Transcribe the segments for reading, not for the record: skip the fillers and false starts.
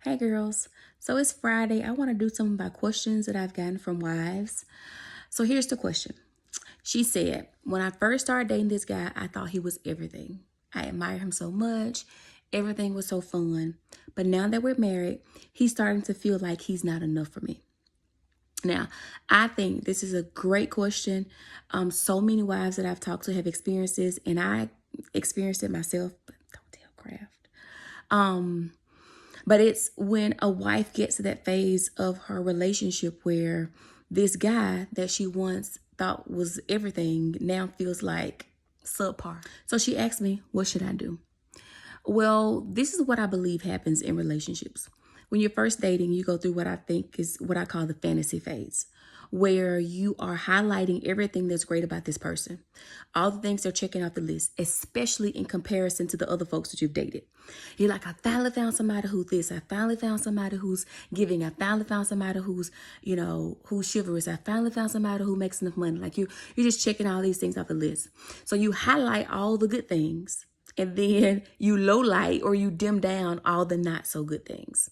Hey girls, so it's Friday. I want to do some of my questions that I've gotten from wives. So here's the question. She said, when I first started dating this guy, I thought he was everything. I admire him so much. Everything was so fun. But now that we're married, he's starting to feel like he's not enough for me. Now, I think this is a great question. So many wives that I've talked to have experienced this, and I experienced it myself, but don't tell Craft. But it's when a wife gets to that phase of her relationship where this guy that she once thought was everything now feels like subpar. So she asked me, what should I do? Well, this is what I believe happens in relationships. When you're first dating, you go through what I think is what I call the fantasy phase, where you are highlighting everything that's great about this person. All the things they're checking off the list, especially in comparison to the other folks that you've dated. You're like, I finally found somebody who's this. I finally found somebody who's giving. I finally found somebody who's, who's chivalrous. I finally found somebody who makes enough money. Like you're just checking all these things off the list. So you highlight all the good things, and then you low light or you dim down all the not so good things.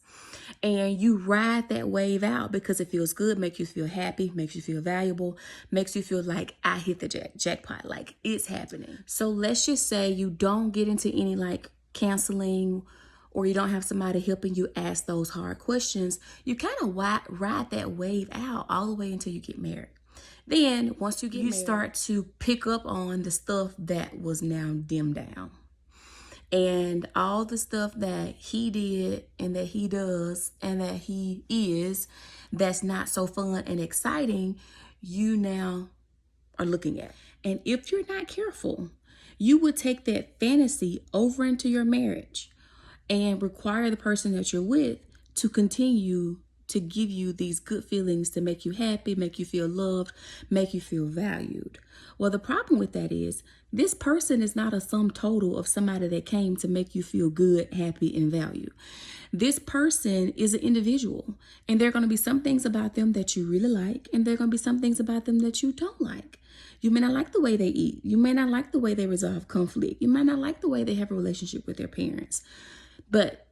And you ride that wave out because it feels good, makes you feel happy, makes you feel valuable, makes you feel like I hit the jackpot, like it's happening. So let's just say you don't get into any like counseling or you don't have somebody helping you ask those hard questions. You kind of ride that wave out all the way until you get married. Then once you get married, you start to pick up on the stuff that was now dimmed down. And all the stuff that he did and that he does and that he is that's not so fun and exciting, you now are looking at. And if you're not careful, you would take that fantasy over into your marriage and require the person that you're with to continue to give you these good feelings to make you happy, make you feel loved, make you feel valued. Well, the problem with that is this person is not a sum total of somebody that came to make you feel good, happy, and valued. This person is an individual, and there are going to be some things about them that you really like, and there are going to be some things about them that you don't like. You may not like the way they eat. You may not like the way they resolve conflict. You might not like the way they have a relationship with their parents. But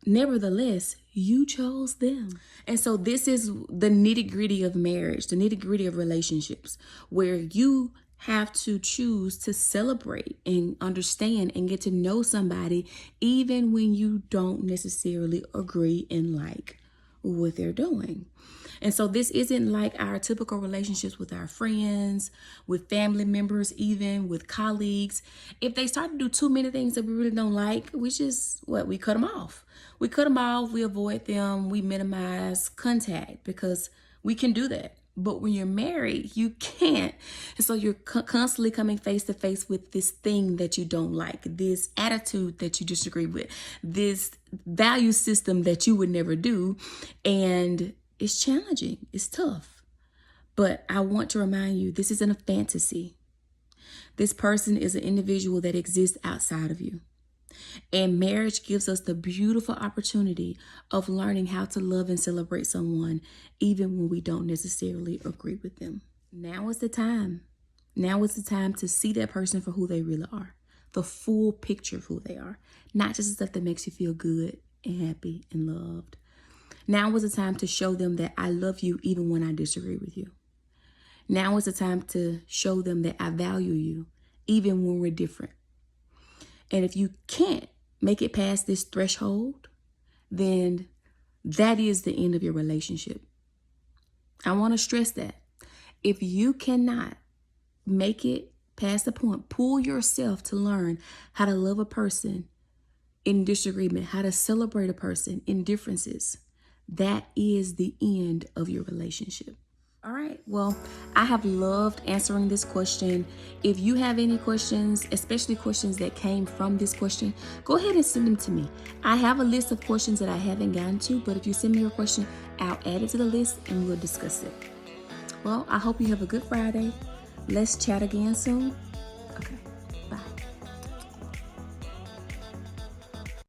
nevertheless, you chose them. And so this is the nitty-gritty of marriage, the nitty-gritty of relationships, where you have to choose to celebrate and understand and get to know somebody even when you don't necessarily agree and like what they're doing. And so this isn't like our typical relationships with our friends, with family members, even with colleagues. If they start to do too many things that we really don't like, we cut them off. We cut them off, we avoid them, we minimize contact because we can do that. But when you're married, you can't. And so you're constantly coming face to face with this thing that you don't like, this attitude that you disagree with, this value system that you would never do. And it's challenging. It's tough. But I want to remind you, this isn't a fantasy. This person is an individual that exists outside of you. And marriage gives us the beautiful opportunity of learning how to love and celebrate someone, even when we don't necessarily agree with them. Now is the time. Now is the time to see that person for who they really are. The full picture of who they are. Not just the stuff that makes you feel good and happy and loved. Now is the time to show them that I love you even when I disagree with you. Now is the time to show them that I value you even when we're different. And if you can't make it past this threshold, then that is the end of your relationship. I want to stress that. If you cannot make it past the point, pull yourself to learn how to love a person in disagreement, how to celebrate a person in differences, that is the end of your relationship. All right, well, I have loved answering this question. If you have any questions, especially questions that came from this question, go ahead and send them to me. I have a list of questions that I haven't gotten to, but if you send me your question, I'll add it to the list and we'll discuss it. Well, I hope you have a good Friday. Let's chat again soon.